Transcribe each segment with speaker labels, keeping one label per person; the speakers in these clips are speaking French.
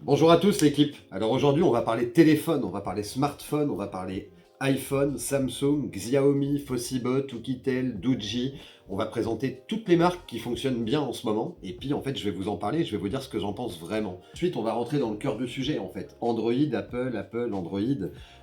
Speaker 1: Bonjour à tous l'équipe. Alors aujourd'hui on va parler téléphone, on va parler smartphone, on va parler iPhone, Samsung, Xiaomi, Fossibot, Oukitel, Doogee. On va présenter toutes les marques qui fonctionnent bien en ce moment. Et puis en fait je vais vous en parler, je vais vous dire ce que j'en pense vraiment. Ensuite on va rentrer dans le cœur du sujet en fait. Android, Apple, Apple, Android.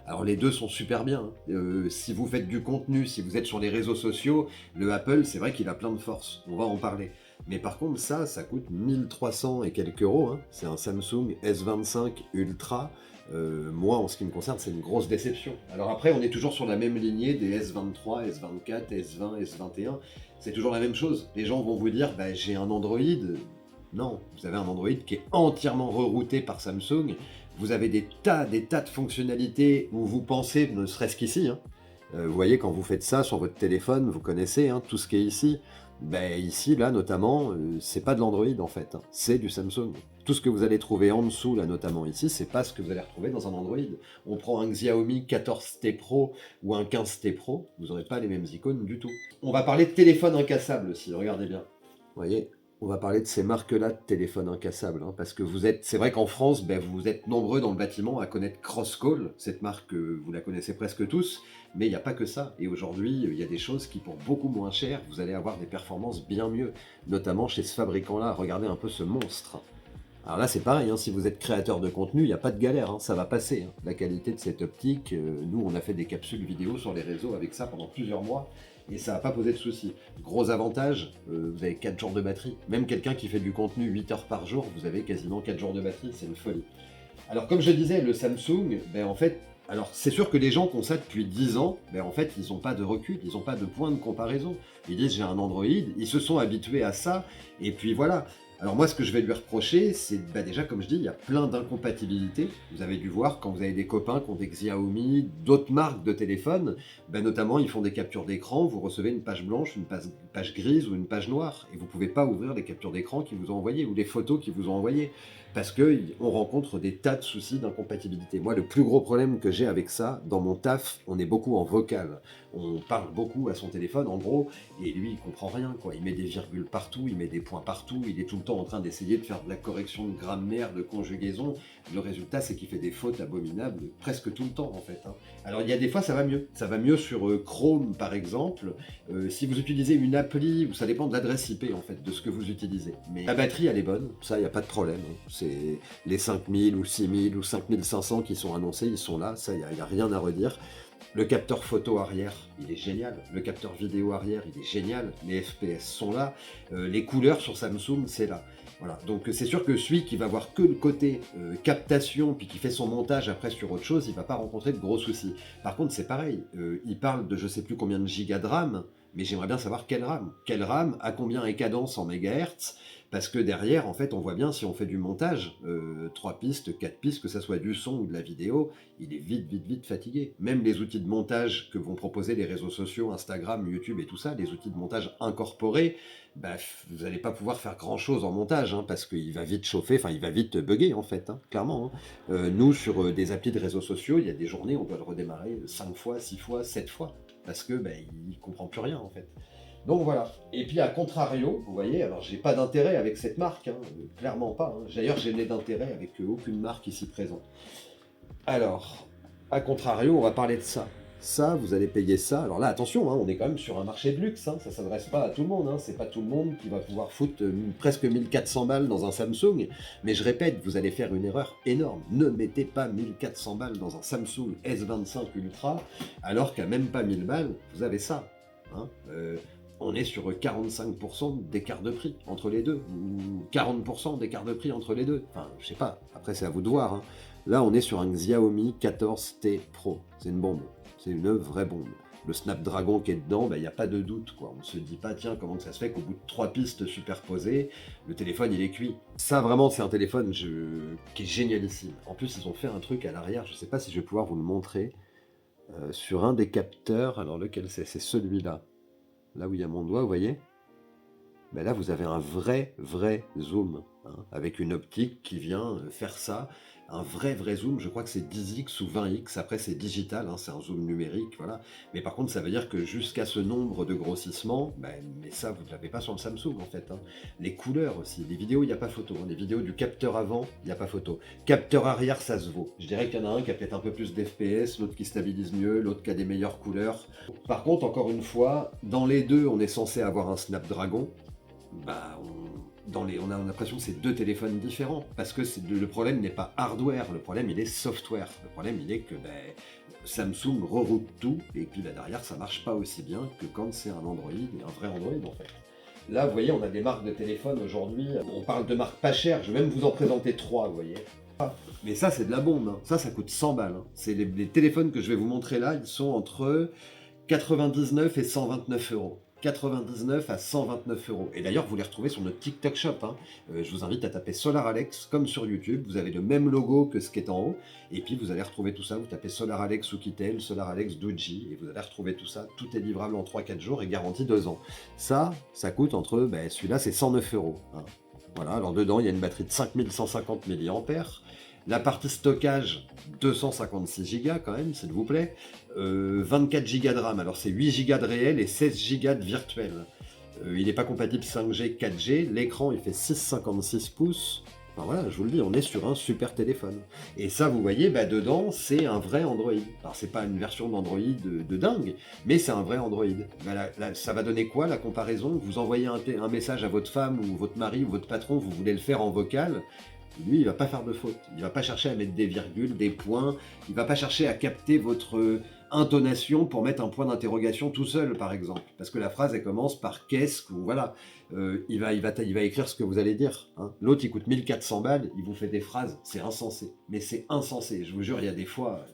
Speaker 1: Alors les deux sont super bien, hein. Si vous faites du contenu, si vous êtes sur les réseaux sociaux, le Apple c'est vrai qu'il a plein de force. On va en parler. Mais par contre, ça coûte 1300 et quelques euros, hein. C'est un Samsung S25 Ultra. Moi, en ce qui me concerne, c'est une grosse déception. Alors après, on est toujours sur la même lignée des S23, S24, S20, S21. C'est toujours la même chose. Les gens vont vous dire, bah, j'ai un Android. Non, vous avez un Android qui est entièrement rerouté par Samsung. Vous avez des tas de fonctionnalités où vous pensez, ne serait-ce qu'ici, hein. Vous voyez, quand vous faites ça sur votre téléphone, vous connaissez hein, tout ce qui est ici. Ben, ici, là, notamment, c'est pas de l'Android en fait, hein, c'est du Samsung. Tout ce que vous allez trouver en dessous, là, notamment ici, c'est pas ce que vous allez retrouver dans un Android. On prend un Xiaomi 14T Pro ou un 15T Pro, vous n'aurez pas les mêmes icônes du tout. On va parler de téléphone incassable aussi, regardez bien. Vous voyez, on va parler de ces marques-là de téléphones incassables, hein, parce que c'est vrai qu'en France, ben, vous êtes nombreux dans le bâtiment à connaître Crosscall, cette marque, vous la connaissez presque tous, mais il n'y a pas que ça. Et aujourd'hui, il y a des choses qui, pour beaucoup moins cher, vous allez avoir des performances bien mieux, notamment chez ce fabricant-là. Regardez un peu ce monstre. Alors là, c'est pareil, hein, si vous êtes créateur de contenu, il n'y a pas de galère, hein, ça va passer, hein. La qualité de cette optique, nous, on a fait des capsules vidéo sur les réseaux avec ça pendant plusieurs mois, et ça n'a pas posé de soucis. Gros avantage, vous avez 4 jours de batterie. Même quelqu'un qui fait du contenu 8 heures par jour, vous avez quasiment 4 jours de batterie, c'est une folie. Alors comme je disais, le Samsung, ben en fait, alors c'est sûr que les gens qui ont ça depuis 10 ans, ben en fait ils n'ont pas de recul, ils n'ont pas de point de comparaison. Ils disent j'ai un Android, ils se sont habitués à ça, et puis voilà. Alors moi ce que je vais lui reprocher, c'est ben déjà comme je dis, il y a plein d'incompatibilités. Vous avez dû voir quand vous avez des copains qui ont des Xiaomi, d'autres marques de téléphone, ben notamment ils font des captures d'écran, vous recevez une page blanche, une page grise ou une page noire, et vous ne pouvez pas ouvrir les captures d'écran qu'ils vous ont envoyées ou les photos qu'ils vous ont envoyées parce qu'on rencontre des tas de soucis d'incompatibilité. Moi, le plus gros problème que j'ai avec ça, dans mon taf, on est beaucoup en vocal. On parle beaucoup à son téléphone, en gros, et lui, il comprend rien, quoi. Il met des virgules partout, il met des points partout, il est tout le temps en train d'essayer de faire de la correction de grammaire, de conjugaison. Le résultat, c'est qu'il fait des fautes abominables presque tout le temps, en fait, hein. Alors, il y a des fois, ça va mieux. Ça va mieux sur Chrome, par exemple. Si vous utilisez une appli, ça dépend de l'adresse IP, en fait, de ce que vous utilisez. Mais la batterie, elle est bonne, ça, il n'y a pas de problème, hein. C'est les 5000 ou 6000 ou 5500 qui sont annoncés, ils sont là, ça, il n'y a rien à redire. Le capteur photo arrière, il est génial. Le capteur vidéo arrière, il est génial. Les FPS sont là. Les couleurs sur Samsung, c'est là. Voilà. Donc c'est sûr que celui qui va voir que le côté captation, puis qui fait son montage après sur autre chose, il va pas rencontrer de gros soucis. Par contre, c'est pareil. Il parle de je sais plus combien de gigas de RAM, mais j'aimerais bien savoir quelle RAM. Quelle RAM, à combien est cadence en mégahertz, parce que derrière, en fait, on voit bien si on fait du montage, 3 pistes, 4 pistes, que ça soit du son ou de la vidéo, il est vite fatigué. Même les outils de montage que vont proposer les réseaux sociaux, Instagram, YouTube et tout ça, les outils de montage incorporés, bah, vous n'allez pas pouvoir faire grand chose en montage, hein, parce qu'il va vite chauffer, enfin il va vite bugger en fait, hein, clairement, hein. Nous, sur des applis de réseaux sociaux, il y a des journées, on doit le redémarrer 5 fois, 6 fois, 7 fois, parce que bah, il comprend plus rien en fait. Donc voilà. Et puis à contrario, vous voyez, alors j'ai pas d'intérêt avec cette marque, hein, clairement pas, hein. D'ailleurs, j'ai n'ai d'intérêt avec aucune marque ici présente. Alors, à contrario, on va parler de ça. Ça, vous allez payer ça. Alors là, attention, hein, on est quand même sur un marché de luxe, hein, ça ne s'adresse pas à tout le monde, hein, c'est pas tout le monde qui va pouvoir foutre presque 1400 balles dans un Samsung. Mais je répète, vous allez faire une erreur énorme. Ne mettez pas 1400 balles dans un Samsung S25 Ultra, alors qu'à même pas 1000 balles, vous avez ça, hein. On est sur 45% d'écart de prix entre les deux, ou 40% d'écart de prix entre les deux. Enfin, je sais pas, après c'est à vous de voir, hein. Là, on est sur un Xiaomi 14T Pro. C'est une bombe. C'est une vraie bombe. Le Snapdragon qui est dedans, il n'y a pas de doute, quoi. On se dit pas, tiens, comment ça se fait qu'au bout de 3 pistes superposées, le téléphone, il est cuit. Ça, vraiment, c'est un téléphone qui est génialissime. En plus, ils ont fait un truc à l'arrière, je sais pas si je vais pouvoir vous le montrer. Sur un des capteurs, alors lequel c'est? C'est celui-là. Là où il y a mon doigt, vous voyez? Ben là, vous avez un vrai zoom. hein, avec une optique qui vient faire ça. Un vrai zoom, je crois que c'est 10x ou 20x, après c'est digital, hein, c'est un zoom numérique, voilà. Mais par contre, ça veut dire que jusqu'à ce nombre de grossissements, ben, mais ça, vous ne l'avez pas sur le Samsung en fait, hein. Les couleurs aussi, les vidéos, il n'y a pas photo, hein. Les vidéos du capteur avant, il n'y a pas photo. Capteur arrière, ça se vaut. Je dirais qu'il y en a un qui a peut-être un peu plus d'FPS, l'autre qui stabilise mieux, l'autre qui a des meilleures couleurs. Par contre, encore une fois, dans les deux, on est censé avoir un Snapdragon. Bah, on a l'impression que c'est deux téléphones différents, parce que le problème n'est pas hardware, le problème il est software. Le problème il est que Samsung reroute tout, et puis derrière ça marche pas aussi bien que quand c'est un Android, et un vrai Android en fait. Là vous voyez, on a des marques de téléphone aujourd'hui, on parle de marques pas chères, je vais même vous en présenter trois, vous voyez. Mais ça c'est de la bombe, hein. Ça coûte 100 balles. Hein. C'est les téléphones que je vais vous montrer là, ils sont entre 99 et 129 euros. 99 à 129 euros. Et d'ailleurs, vous les retrouvez sur notre TikTok Shop. Hein. Je vous invite à taper SolarAlex comme sur YouTube. Vous avez le même logo que ce qui est en haut. Et puis, vous allez retrouver tout ça. Vous tapez SolarAlex Oukitel, SolarAlex Doji. Et vous allez retrouver tout ça. Tout est livrable en 3-4 jours et garantie 2 ans. Ça coûte entre... celui-là, c'est 109 euros. Hein. Voilà, alors dedans, il y a une batterie de 5150 mAh. La partie stockage, 256 Go quand même, s'il vous plaît. 24 Go de RAM, alors c'est 8 Go de réel et 16 Go de virtuel. Il n'est pas compatible 5G, 4G. L'écran, il fait 6,56 pouces. Enfin voilà, je vous le dis, on est sur un super téléphone. Et ça, vous voyez, dedans, c'est un vrai Android. Alors, c'est pas une version d'Android de dingue, mais c'est un vrai Android. Ça va donner quoi, la comparaison? Vous envoyez un message à votre femme ou votre mari ou votre patron, vous voulez le faire en vocal. Lui, il va pas faire de faute. Il va pas chercher à mettre des virgules, des points. Il va pas chercher à capter votre intonation pour mettre un point d'interrogation tout seul, par exemple. Parce que la phrase, elle commence par qu'est-ce que... Voilà. Il va écrire ce que vous allez dire. Hein. L'autre, il coûte 1400 balles. Il vous fait des phrases. C'est insensé. Mais c'est insensé. Je vous jure, il y a des fois...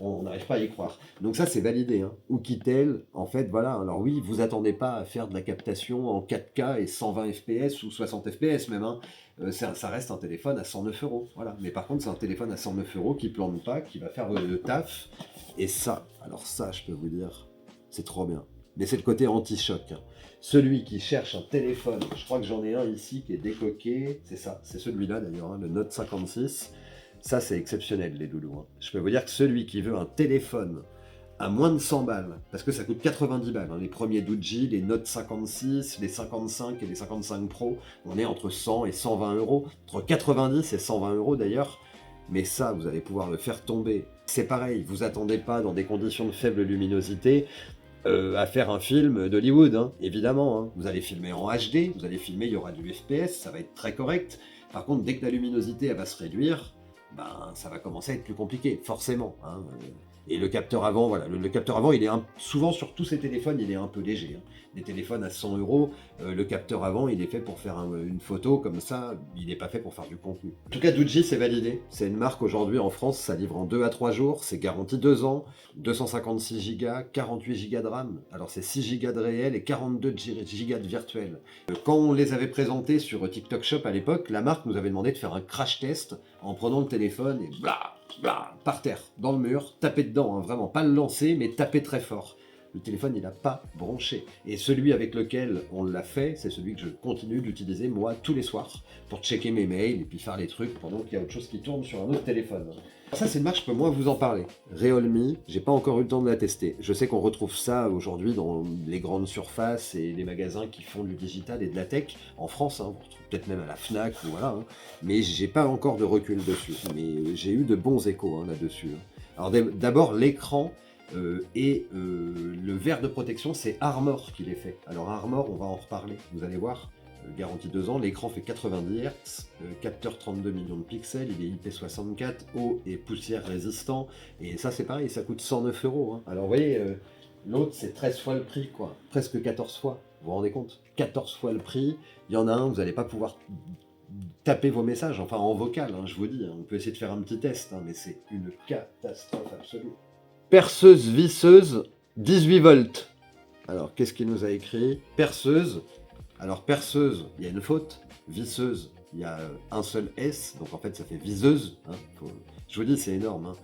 Speaker 1: On n'arrive pas à y croire. Donc ça, c'est validé. Hein. Oukitel, en fait, voilà. Alors oui, vous attendez pas à faire de la captation en 4K et 120 fps ou 60 fps même. Hein. Ça reste un téléphone à 109 euros. Voilà. Mais par contre, c'est un téléphone à 109 euros qui plante pas, qui va faire le taf. Et ça, alors ça, je peux vous dire, c'est trop bien. Mais c'est le côté anti-choc. Hein. Celui qui cherche un téléphone, je crois que j'en ai un ici qui est décoqué. C'est ça, c'est celui-là d'ailleurs, hein, le Note 56. Ça, c'est exceptionnel, les loulous. Hein. Je peux vous dire que celui qui veut un téléphone à moins de 100 balles, parce que ça coûte 90 balles, hein, les premiers Doji, les Note 56, les 55 et les 55 Pro, on est entre 100 et 120 euros, entre 90 et 120 euros d'ailleurs, mais ça, vous allez pouvoir le faire tomber. C'est pareil, vous attendez pas dans des conditions de faible luminosité à faire un film d'Hollywood, hein, évidemment. Hein. Vous allez filmer en HD, vous allez filmer, il y aura du FPS, ça va être très correct. Par contre, dès que la luminosité elle va se réduire, ça va commencer à être plus compliqué, forcément. Hein. Et le capteur avant, voilà, le capteur avant, il est souvent sur tous ces téléphones, il est un peu léger. Hein. Des téléphones à 100 euros, le capteur avant, il est fait pour faire une photo comme ça, il n'est pas fait pour faire du contenu. En tout cas, Doji, c'est validé. C'est une marque aujourd'hui en France, ça livre en 2 à 3 jours, c'est garanti 2 ans, 256 Go, 48 Go de RAM. Alors c'est 6 Go de réel et 42 Go de virtuel. Quand on les avait présentés sur TikTok Shop à l'époque, la marque nous avait demandé de faire un crash test en prenant le téléphone et par terre, dans le mur, taper dedans, hein, vraiment, pas le lancer, mais taper très fort. Le téléphone, il n'a pas branché. Et celui avec lequel on l'a fait, c'est celui que je continue d'utiliser, moi, tous les soirs, pour checker mes mails et puis faire les trucs pendant qu'il y a autre chose qui tourne sur un autre téléphone. Ça, c'est une marque, je peux moins vous en parler. Realme, j'ai pas encore eu le temps de la tester. Je sais qu'on retrouve ça aujourd'hui dans les grandes surfaces et les magasins qui font du digital et de la tech en France. Hein, on retrouve peut-être même à la Fnac ou voilà. Hein, mais j'ai pas encore de recul dessus. Mais j'ai eu de bons échos hein, là-dessus. Hein. Alors d'abord l'écran et le verre de protection, c'est Armor qui les fait. Alors Armor, on va en reparler. Vous allez voir. Garantie 2 ans, l'écran fait 90 Hz, capteur 32 millions de pixels, il est IP64, eau et poussière résistant, et ça c'est pareil, ça coûte 109 euros. Hein. Alors vous voyez, l'autre c'est 13 fois le prix, quoi, presque 14 fois, vous vous rendez compte? 14 fois le prix, il y en a un, vous n'allez pas pouvoir taper vos messages, enfin en vocal, hein, je vous dis, hein. On peut essayer de faire un petit test, hein, mais c'est une catastrophe absolue. Perceuse visseuse, 18 volts. Alors qu'est-ce qu'il nous a écrit? Perceuse. Alors perceuse, il y a une faute, visseuse, il y a un seul S, donc en fait ça fait viseuse, hein, je vous dis c'est énorme.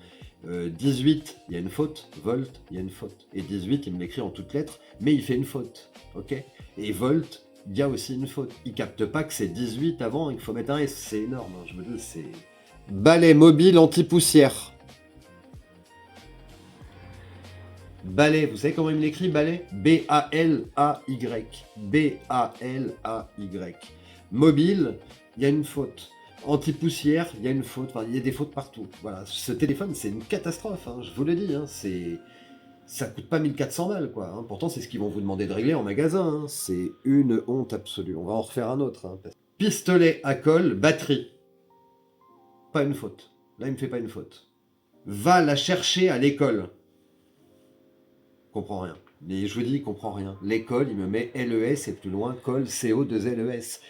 Speaker 1: Hein. 18, il y a une faute, volt, il y a une faute. Et 18, il me l'écrit en toutes lettres, mais il fait une faute, ok? Et volt, il y a aussi une faute. Il capte pas que c'est 18 avant et qu'il faut mettre un S. C'est énorme, hein, je me dis, c'est... Balai mobile anti-poussière. Balai, vous savez comment il me l'écrit, balai? B-A-L-A-Y. B-A-L-A-Y. Mobile, il y a une faute. Anti-poussière, il y a une faute. Enfin, il y a des fautes partout. Voilà, ce téléphone, c'est une catastrophe, hein, je vous le dis. Hein, ça coûte pas 1400 balles, quoi. Hein. Pourtant, c'est ce qu'ils vont vous demander de régler en magasin. Hein. C'est une honte absolue. On va en refaire un autre. Hein. Pistolet à colle, batterie. Pas une faute. Là, il me fait pas une faute. Va la chercher à l'école. Comprends rien. Mais je vous dis, il comprend rien. L'école, il me met LES et plus loin, colle, CO2LES.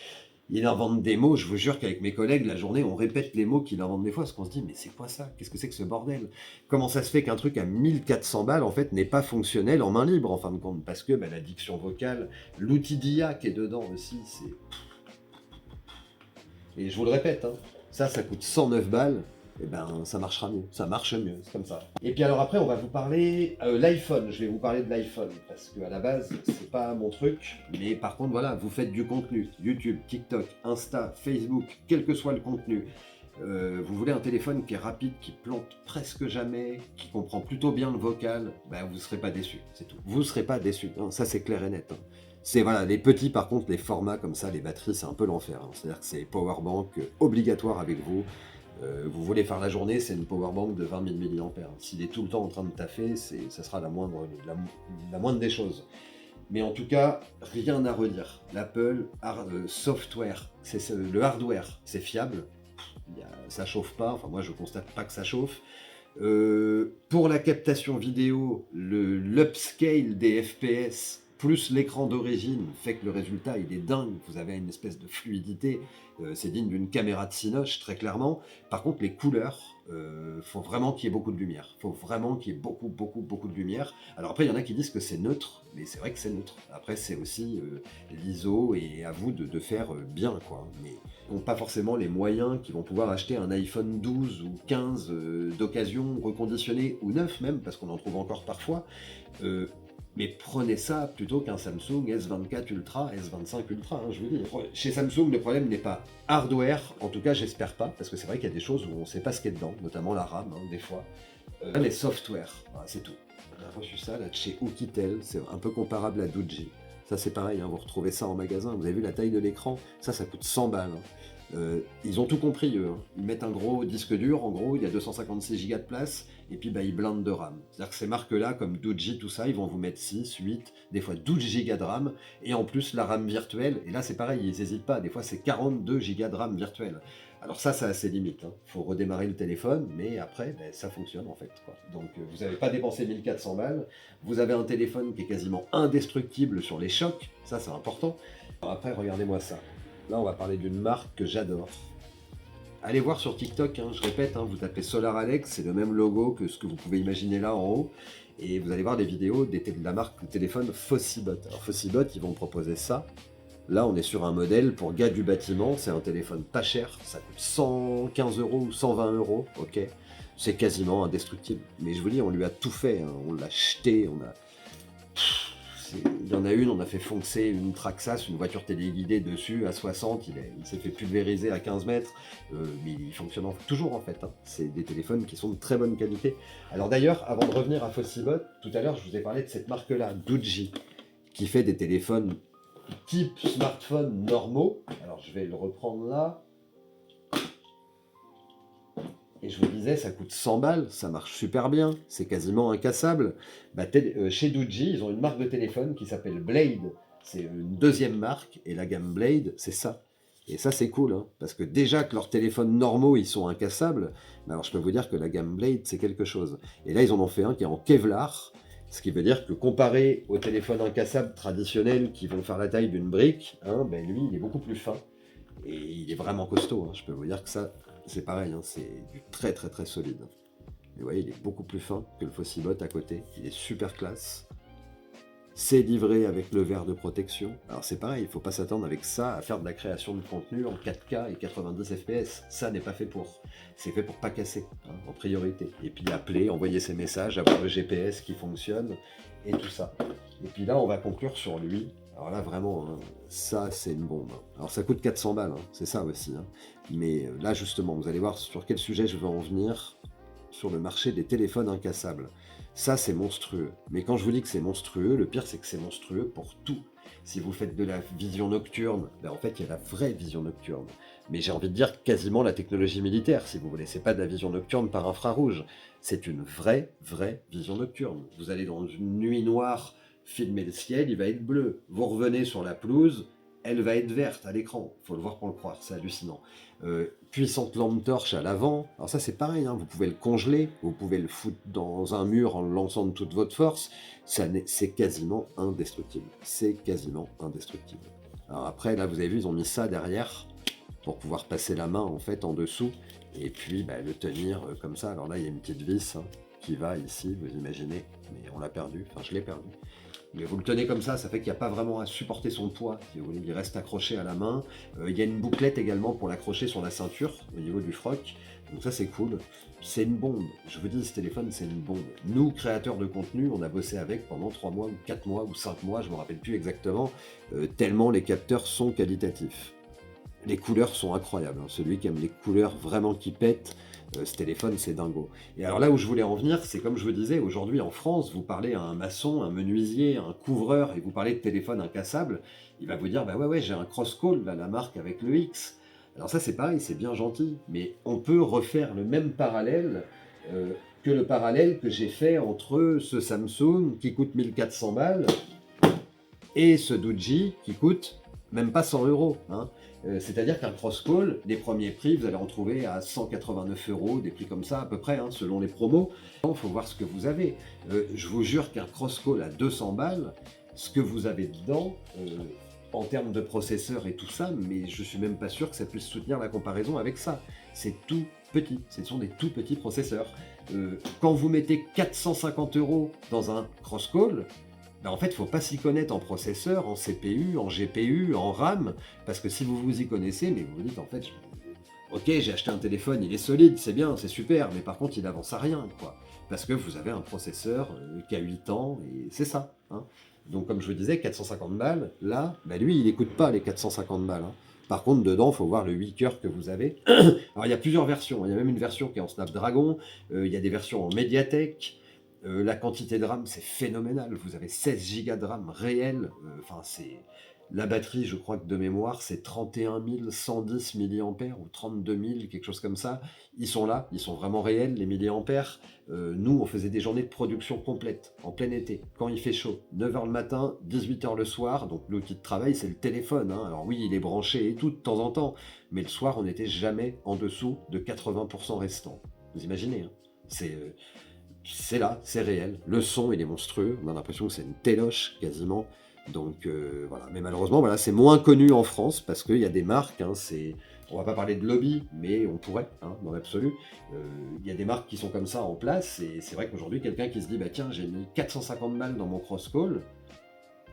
Speaker 1: Il invente des mots, je vous jure qu'avec mes collègues, la journée, on répète les mots qu'il invente des fois, parce qu'on se dit, mais c'est quoi ça? Qu'est-ce que c'est que ce bordel? Comment ça se fait qu'un truc à 1400 balles, en fait, n'est pas fonctionnel en main libre, en fin de compte? Parce que la diction vocale, l'outil d'IA qui est dedans aussi, c'est... Et je vous le répète, hein, ça coûte 109 balles, et ben ça marchera mieux, ça marche mieux, c'est comme ça. Et puis alors après, on va vous parler l'iPhone, je vais vous parler de l'iPhone, parce qu'à la base, c'est pas mon truc, mais par contre, voilà, vous faites du contenu, YouTube, TikTok, Insta, Facebook, quel que soit le contenu, vous voulez un téléphone qui est rapide, qui plante presque jamais, qui comprend plutôt bien le vocal, ben vous serez pas déçu, c'est tout. Vous serez pas déçu, hein, ça c'est clair et net. Hein. C'est voilà, les petits par contre, les formats comme ça, les batteries, c'est un peu l'enfer. Hein. C'est-à-dire que c'est powerbank obligatoire avec vous. Vous voulez faire la journée, c'est une powerbank de 20 000 mAh. S'il est tout le temps en train de taffer, ça sera la moindre des choses. Mais en tout cas, rien à redire. L'Apple software, le hardware, c'est fiable. Ça chauffe pas, enfin moi je constate pas que ça chauffe. Pour la captation vidéo, l'upscale des FPS plus l'écran d'origine fait que le résultat il est dingue, vous avez une espèce de fluidité, c'est digne d'une caméra de Cinoche très clairement. Par contre les couleurs, faut vraiment qu'il y ait beaucoup de lumière, faut vraiment qu'il y ait beaucoup de lumière. Alors après il y en a qui disent que c'est neutre, mais c'est vrai que c'est neutre. Après c'est aussi l'ISO et à vous de faire bien quoi. Mais ils n'ont pas forcément les moyens qui vont pouvoir acheter un iPhone 12 ou 15 d'occasion, reconditionné ou neuf même, parce qu'on en trouve encore parfois. Mais prenez ça plutôt qu'un Samsung S24 Ultra, S25 Ultra, hein, je vous dis. Chez Samsung, le problème n'est pas hardware, en tout cas j'espère pas, parce que c'est vrai qu'il y a des choses où on ne sait pas ce qu'il y a dedans, notamment la RAM, hein, des fois. Les softwares, voilà, c'est tout. On a reçu ça là, de chez Oukitel, c'est un peu comparable à Doogee. Ça c'est pareil, hein, vous retrouvez ça en magasin, vous avez vu la taille de l'écran, ça coûte 100 balles. Hein. Ils ont tout compris eux, hein. Ils mettent un gros disque dur, en gros il y a 256 Go de place, et puis ils blindent de RAM. C'est-à-dire que ces marques-là, comme Doogee, tout ça, ils vont vous mettre 6, 8, des fois 12 Go de RAM, et en plus la RAM virtuelle, et là c'est pareil, ils n'hésitent pas, des fois c'est 42 Go de RAM virtuelle. Alors ça a ses limites, hein. Faut redémarrer le téléphone, mais après, ça fonctionne en fait. Quoi. Donc vous n'avez pas dépensé 1400 balles, vous avez un téléphone qui est quasiment indestructible sur les chocs, ça c'est important. Alors après, regardez-moi ça. Là, on va parler d'une marque que j'adore. Allez voir sur TikTok, hein, je répète, hein, vous tapez SolarAlex, c'est le même logo que ce que vous pouvez imaginer là en haut, et vous allez voir des vidéos de la marque de téléphone Fossibot. Alors Fossibot, ils vont proposer ça. Là, on est sur un modèle pour gars du bâtiment, c'est un téléphone pas cher, ça coûte 115 € ou 120 €, ok. C'est quasiment indestructible. Mais je vous dis, on lui a tout fait, hein, on l'a jeté, on a... Il y en a une, on a fait foncer une Traxas, une voiture téléguidée dessus à 60, il s'est fait pulvériser à 15 mètres, mais il fonctionne toujours en fait. Hein. C'est des téléphones qui sont de très bonne qualité. Alors d'ailleurs, avant de revenir à Fossibot, tout à l'heure je vous ai parlé de cette marque-là, Doogee, qui fait des téléphones type smartphone normaux. Alors je vais le reprendre là. Et je vous disais, ça coûte 100 balles, ça marche super bien, c'est quasiment incassable. Chez Doogee, ils ont une marque de téléphone qui s'appelle Blade. C'est une deuxième marque, et la gamme Blade, c'est ça. Et ça, c'est cool, hein, parce que déjà que leurs téléphones normaux, ils sont incassables, alors je peux vous dire que la gamme Blade, c'est quelque chose. Et là, ils en ont fait un qui est en Kevlar, ce qui veut dire que comparé aux téléphones incassables traditionnels qui vont faire la taille d'une brique, hein, lui, il est beaucoup plus fin. Et il est vraiment costaud, hein. Je peux vous dire que ça, c'est pareil, hein. C'est du très solide. Et vous voyez, il est beaucoup plus fin que le Fossibot à côté, il est super classe. c'est livré avec le verre de protection. Alors c'est pareil, il ne faut pas s'attendre avec ça à faire de la création de contenu en 4K et 90 FPS. Ça n'est pas fait pour. C'est fait pour pas casser, hein, en priorité. Et puis appeler, envoyer ses messages, avoir le GPS qui fonctionne et tout ça. Et puis là, on va conclure sur lui. Alors là, vraiment, hein, ça, c'est une bombe. Alors ça coûte 400 balles, hein, c'est ça aussi. Hein. Mais là, justement, vous allez voir sur quel sujet je veux en venir sur le marché des téléphones incassables. Ça, c'est monstrueux. Mais quand je vous dis que c'est monstrueux, le pire, c'est que c'est monstrueux pour tout. Si vous faites de la vision nocturne, ben en fait, il y a la vraie vision nocturne. Mais j'ai envie de dire quasiment la technologie militaire, si vous voulez. C'est pas de la vision nocturne par infrarouge. C'est une vraie vision nocturne. Vous allez dans une nuit noire, filmer le ciel, il va être bleu. Vous revenez sur la pelouse, elle va être verte à l'écran. Faut le voir pour le croire, c'est hallucinant. Puissante lampe torche à l'avant. Alors ça c'est pareil, hein, vous pouvez le congeler, vous pouvez le foutre dans un mur en le lançant de toute votre force. C'est quasiment indestructible. C'est quasiment indestructible. Alors après, là vous avez vu, ils ont mis ça derrière pour pouvoir passer la main en fait en dessous et puis bah, le tenir comme ça. Alors là il y a une petite vis hein, qui va ici, vous imaginez, mais on l'a perdu, enfin je l'ai perdu. Mais vous le tenez comme ça fait qu'il n'y a pas vraiment à supporter son poids, si vous voulez, il reste accroché à la main. Il y a une bouclette également pour l'accrocher sur la ceinture, au niveau du froc, donc ça c'est cool. C'est une bombe, je vous dis, ce téléphone c'est une bombe. Nous, créateurs de contenu, on a bossé avec pendant 3 mois, ou 4 mois, ou 5 mois, je ne me rappelle plus exactement, tellement les capteurs sont qualitatifs. Les couleurs sont incroyables, hein. Celui qui aime les couleurs vraiment qui pètent, ce téléphone c'est dingo. Et alors là où je voulais en venir, c'est comme je vous disais, aujourd'hui en France, vous parlez à un maçon, un menuisier, un couvreur, et vous parlez de téléphone incassable, il va vous dire, bah ouais, j'ai un Crosscall, là, la marque avec le X. Alors ça c'est pareil, c'est bien gentil, mais on peut refaire le même parallèle que le parallèle que j'ai fait entre ce Samsung qui coûte 1400 balles et ce Doogee qui coûte même pas 100 euros. Hein. C'est-à-dire qu'un Crosscall, les premiers prix, vous allez en trouver à 189 euros, des prix comme ça à peu près, hein, selon les promos. Il faut voir ce que vous avez. Je vous jure qu'un Crosscall à 200 balles, ce que vous avez dedans, en termes de processeur et tout ça, mais je suis même pas sûr que ça puisse soutenir la comparaison avec ça. C'est tout petit, ce sont des tout petits processeurs. Quand vous mettez 450 euros dans un Crosscall, ben en fait, il ne faut pas s'y connaître en processeur, en CPU, en GPU, en RAM, parce que si vous vous y connaissez, mais vous vous dites en fait, ok, j'ai acheté un téléphone, il est solide, c'est bien, c'est super, mais par contre, il n'avance à rien, quoi. Parce que vous avez un processeur qui a 8 ans, et c'est ça. Hein. Donc, comme je vous disais, 450 balles, là, ben lui, il n'écoute pas les 450 balles. Hein. Par contre, dedans, il faut voir le 8 cœurs que vous avez. Alors, il y a plusieurs versions. Il y a même une version qui est en Snapdragon, il y a des versions en Mediatek. La quantité de RAM, c'est phénoménal. Vous avez 16 Go de RAM réel. Enfin, c'est la batterie, je crois que de mémoire, c'est 31 110 mAh ou 32 000, quelque chose comme ça. Ils sont là, ils sont vraiment réels, les milliampères. Nous, on faisait des journées de production complètes, en plein été, quand il fait chaud. 9h le matin, 18h le soir. Donc l'outil de travail, c'est le téléphone. Hein. Alors oui, il est branché et tout de temps en temps. Mais le soir, on n'était jamais en dessous de 80% restant. Vous imaginez, hein. C'est là, c'est réel. Le son, il est monstrueux. On a l'impression que c'est une téloche quasiment. Donc voilà. Mais malheureusement, voilà, c'est moins connu en France parce qu'il y a des marques. Hein, on va pas parler de lobby, mais on pourrait, hein, dans l'absolu. Il y a des marques qui sont comme ça en place. Et c'est vrai qu'aujourd'hui, quelqu'un qui se dit, bah tiens, j'ai mis 450 balles dans mon Crosscall.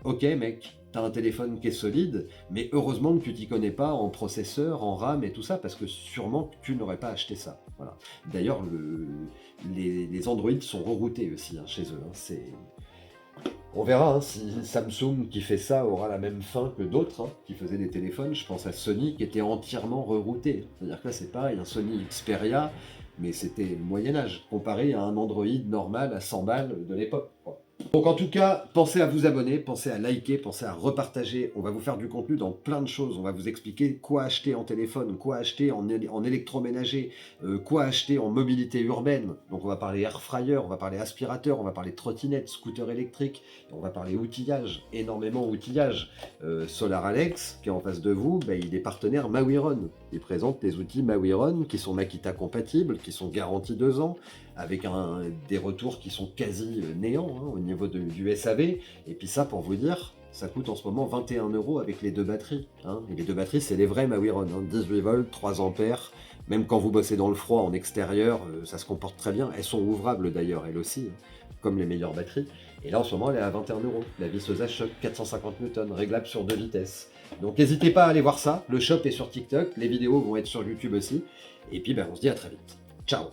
Speaker 1: Ok, mec, t'as un téléphone qui est solide, mais heureusement que tu t'y connais pas en processeur, en RAM et tout ça, parce que sûrement que tu n'aurais pas acheté ça. Voilà. D'ailleurs, les Android sont reroutés aussi hein, chez eux. Hein. On verra hein, si Samsung qui fait ça aura la même fin que d'autres hein, qui faisaient des téléphones. Je pense à Sony qui était entièrement rerouté. C'est-à-dire que là, c'est pareil, un Sony Xperia, mais c'était le Moyen-Âge, comparé à un Android normal à 100 balles de l'époque. Donc en tout cas, pensez à vous abonner, pensez à liker, pensez à repartager. On va vous faire du contenu dans plein de choses. On va vous expliquer quoi acheter en téléphone, quoi acheter en électroménager, quoi acheter en mobilité urbaine. Donc on va parler air fryer, on va parler aspirateur, on va parler trottinette, scooter électrique, on va parler outillage, énormément outillage. Solar Alex, qui est en face de vous, bah, il est partenaire Mawiron. Il présente les outils Mawiron qui sont Makita compatibles, qui sont garantis 2 ans, avec des retours qui sont quasi néants hein, au niveau du SAV. Et puis ça, pour vous dire, ça coûte en ce moment 21 € avec les 2 batteries. Hein. Et les 2 batteries, c'est les vraies Mawiron, hein, 18 volts, 3 ampères, Même quand vous bossez dans le froid, en extérieur, ça se comporte très bien. Elles sont ouvrables d'ailleurs, elles aussi, hein, comme les meilleures batteries. Et là, en ce moment, elle est à 21 €. La visseuse à choc, 450 Newton, réglable sur 2 vitesses. Donc n'hésitez pas à aller voir ça. Le shop est sur TikTok, les vidéos vont être sur YouTube aussi. Et puis, ben, on se dit à très vite. Ciao!